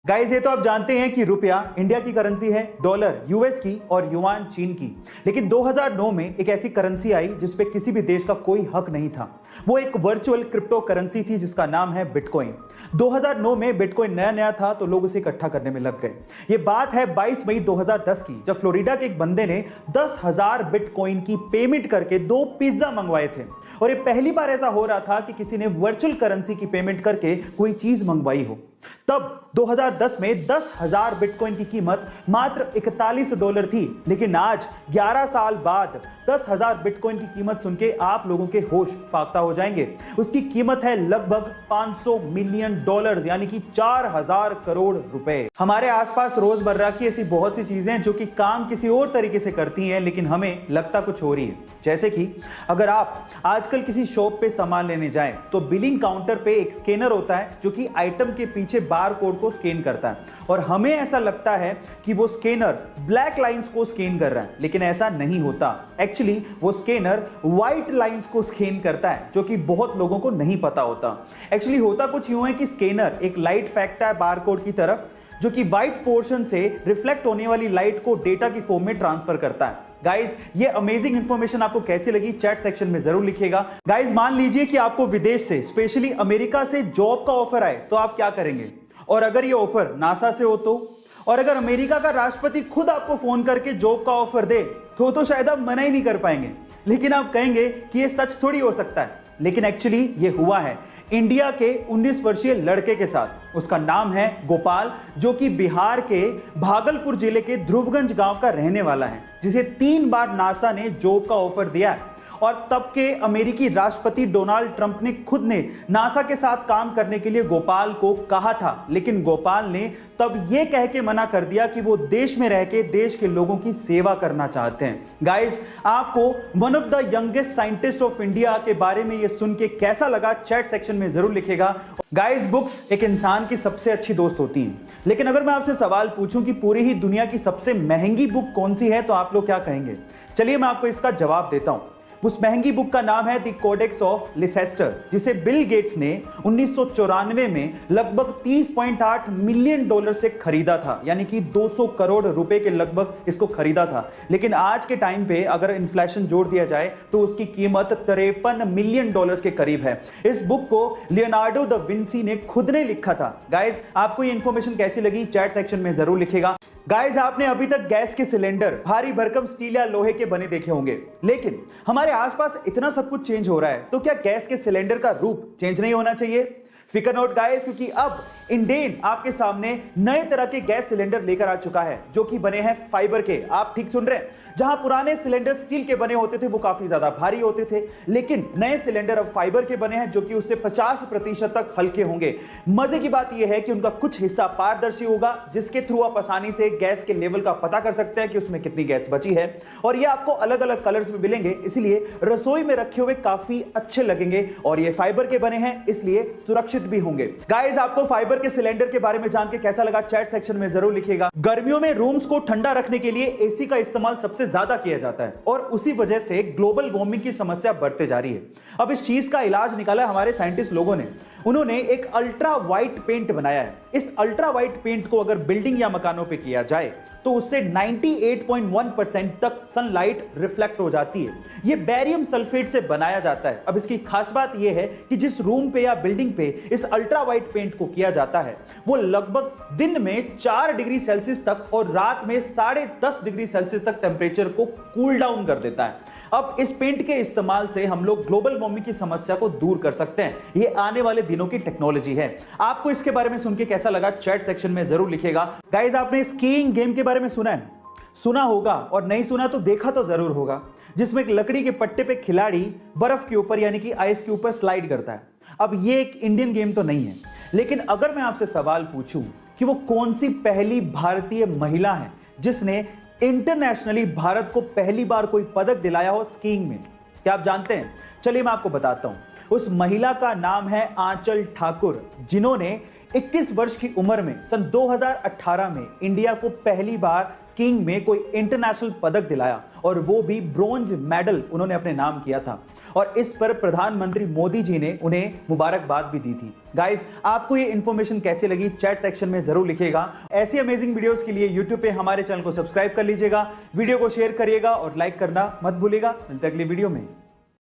Guys, ये तो आप जानते हैं कि रुपया इंडिया की करेंसी है, डॉलर यूएस की और युआन चीन की। लेकिन 2009 में एक ऐसी करेंसी आई जिस पे किसी भी देश का कोई हक नहीं था। वो एक वर्चुअल क्रिप्टो करेंसी थी जिसका नाम है बिटकॉइन। 2009 में बिटकॉइन नया नया था तो लोग उसे इकट्ठा करने में लग गए। ये बात है 22 मई 2010 की, जब फ्लोरिडा के एक बंदे ने 10,000 बिटकॉइन की पेमेंट करके 2 पिज्जा मंगवाए थे। और ये पहली बार ऐसा हो रहा था कि किसी ने वर्चुअल करेंसी की पेमेंट करके कोई चीज मंगवाई हो। तब 2010 में 10,000 बिटकॉइन की कीमत मात्र $41 थी। लेकिन आज 11 साल बाद 10,000 बिटकॉइन की कीमत सुन के आप लोगों के होश फाख्ता हो जाएंगे। उसकी कीमत है लगभग $500 मिलियन, यानी कि 4,000 करोड़ रुपए। हमारे आसपास रोजमर्रा की ऐसी बहुत सी चीजें हैं जो कि काम किसी और तरीके से करती हैं, लेकिन हमें लगता कुछ हो रही है। जैसे कि अगर आप आजकल किसी शॉप पे सामान लेने जाएं तो बिलिंग काउंटर पे एक स्कैनर होता है जो कि आइटम के पीछे बार कोड को स्कैन करता है, और हमें ऐसा लगता है कि वो स्कैनर ब्लैक लाइंस को स्कैन कर रहा है, लेकिन ऐसा नहीं होता। एक्चुअली वो स्कैनर व्हाइट लाइंस को स्कैन करता है, जो कि बहुत लोगों को नहीं पता होता। एक्चुअली होता कुछ यूं है कि स्कैनर एक लाइट फेंकता है बार कोड की तरफ, जो कि व्हाइट पोर्शन से रिफ्लेक्ट होने वाली लाइट को डेटा की फॉर्म में ट्रांसफर करता है। गाइज, ये अमेजिंग इंफॉर्मेशन आपको कैसी लगी चैट सेक्शन में जरूर लिखिएगा। गाइज, मान लीजिए कि आपको विदेश से, स्पेशली अमेरिका से जॉब का ऑफर आए तो आप क्या करेंगे? और अगर ये ऑफर नासा से हो तो? और अगर अमेरिका का राष्ट्रपति खुद आपको फोन करके जॉब का ऑफर दे तो शायद आप मना ही नहीं कर पाएंगे। लेकिन आप कहेंगे कि ये सच थोड़ी हो सकता है, लेकिन एक्चुअली ये हुआ है इंडिया के 19 वर्षीय लड़के के साथ। उसका नाम है गोपाल, जो कि बिहार के भागलपुर जिले के ध्रुवगंज गांव का रहने वाला है, जिसे 3 बार नासा ने जॉब का ऑफर दिया है। और तब के अमेरिकी राष्ट्रपति डोनाल्ड ट्रंप ने खुद ने नासा के साथ काम करने के लिए गोपाल को कहा था, लेकिन गोपाल ने तब यह कह के मना कर दिया कि वो देश में रह के देश के लोगों की सेवा करना चाहते हैं। गाइस, आपको one of the youngest scientist of India के बारे में ये सुन के कैसा लगा चैट सेक्शन में जरूर लिखेगा। गाइस, बुक्स एक इंसान की सबसे अच्छी दोस्त होती हैं, लेकिन अगर मैं आपसे सवाल पूछूं कि पूरी ही दुनिया की सबसे महंगी बुक कौन सी है तो आप लोग क्या कहेंगे? चलिए मैं आपको इसका जवाब देता हूं। उस महंगी बुक का नाम है द कोडेक्स ऑफ लिसेस्टर, जिसे बिल गेट्स ने 1994 में लगभग $30.8 मिलियन से खरीदा था, यानी कि 200 करोड़ रुपए के लगभग इसको खरीदा था। लेकिन आज के टाइम पे अगर इन्फ्लेशन जोड़ दिया जाए तो उसकी कीमत $53 मिलियन के करीब है। इस बुक को लियोनार्डो द विंसी ने खुद ने लिखा था। गाइस, आपको ये इंफॉर्मेशन कैसी लगी चैट सेक्शन में जरूर लिखेगा। गाइस, आपने अभी तक गैस के सिलेंडर भारी भरकम स्टील या लोहे के बने देखे होंगे, लेकिन हमारे आसपास इतना सब कुछ चेंज हो रहा है तो क्या गैस के सिलेंडर का रूप चेंज नहीं होना चाहिए? फिकर नोट गाइस, क्योंकि अब इंडेन आपके सामने नए तरह के गैस सिलेंडर लेकर आ चुका है जो कि बने हैं फाइबर के। आप ठीक सुन रहे हैं, जहां पुराने सिलेंडर स्टील के बने होते थे वो काफी ज्यादा भारी होते थे, लेकिन नए सिलेंडर अब फाइबर के बने हैं जो कि उससे 50% तक हल्के होंगे। मजे की बात यह है कि उनका कुछ हिस्सा पारदर्शी होगा, जिसके थ्रू आप आसानी से गैस के लेवल का पता कर सकते हैं कि उसमें कितनी गैस बची है, और ये आपको अलग अलग कलर्स में मिलेंगे, इसलिए रसोई में रखे हुए काफी अच्छे लगेंगे। और ये फाइबर के बने हैं इसलिए सुरक्षित भी होंगे। गाइस, आपको फाइबर के सिलेंडर के बारे में जान के कैसा लगा चैट सेक्शन में जरूर लिखिएगा। गर्मियों में रूम्स को ठंडा रखने के लिए एसी का इस्तेमाल सबसे ज्यादा किया जाता है, और उसी वजह से ग्लोबल वार्मिंग की समस्या बढ़ते जा रही है। अब इस चीज का इलाज निकाला है हमारे साइंटिस्ट लोगों ने। उन्होंने एक अल्ट्रा वाइट पेंट बनाया है। इस अल्ट्रा वाइट पेंट को अगर बिल्डिंग या मकानों पे किया जाए तो उससे 98.1% तक सनलाइट रिफ्लेक्ट हो जाती है। यह बेरियम सल्फेट से बनाया जाता है। अब इसकी खास बात यह है कि जिस रूम पे या बिल्डिंग पे इस अल्ट्रा वाइट पेंट को किया जाता है वो लगभग दिन में 4 डिग्री सेल्सियस तक और रात में 10.5 डिग्री सेल्सियस तक टेम्परेचर को कूल डाउन कर देता है। अब इस पेंट के इस्तेमाल से हम लोग ग्लोबल वार्मिंग की समस्या को दूर कर सकते हैं। ये आने वाले दिनों की टेक्नोलॉजी है। आपको इसके बारे में सुन के कैसा लगा चैट सेक्शन में जरूर लिखिएगा। गाइस, आपने स्कीइंग गेम के बारे में सुना है? सुना होगा, और नहीं सुना तो देखा तो जरूर होगा, जिसमें एक लकड़ी के पट्टे पे खिलाड़ी बर्फ के ऊपर यानी कि आइस के ऊपर स्लाइड करता है। अब ये एक इंडियन गेम तो नहीं है, लेकिन अगर मैं आपसे सवाल पूछूं कि वो कौन सी पहली भारतीय महिला है जिसने इंटरनेशनली भारत को पहली बार कोई पदक दिलाया हो स्कीइंग में, क्या आप जानते हैं? चलिए मैं आपको बताता हूं। उस महिला का नाम है आंचल ठाकुर, जिन्होंने 21 वर्ष की उम्र में सन 2018 में इंडिया को पहली बार स्कीइंग में कोई इंटरनेशनल पदक दिलाया और वो भी ब्रोंज मेडल उन्होंने अपने नाम किया था और इस पर प्रधानमंत्री मोदी जी ने उन्हें मुबारकबाद भी दी थी। गाइस, आपको ये इन्फॉर्मेशन कैसी लगी चैट सेक्शन में जरूर लिखिएगा। ऐसी अमेजिंग वीडियोस के लिए यूट्यूब पे हमारे चैनल को सब्सक्राइब कर लीजिएगा, वीडियो को शेयर करिएगा और लाइक करना मत भूलिएगा। मिलते हैं अगली वीडियो में।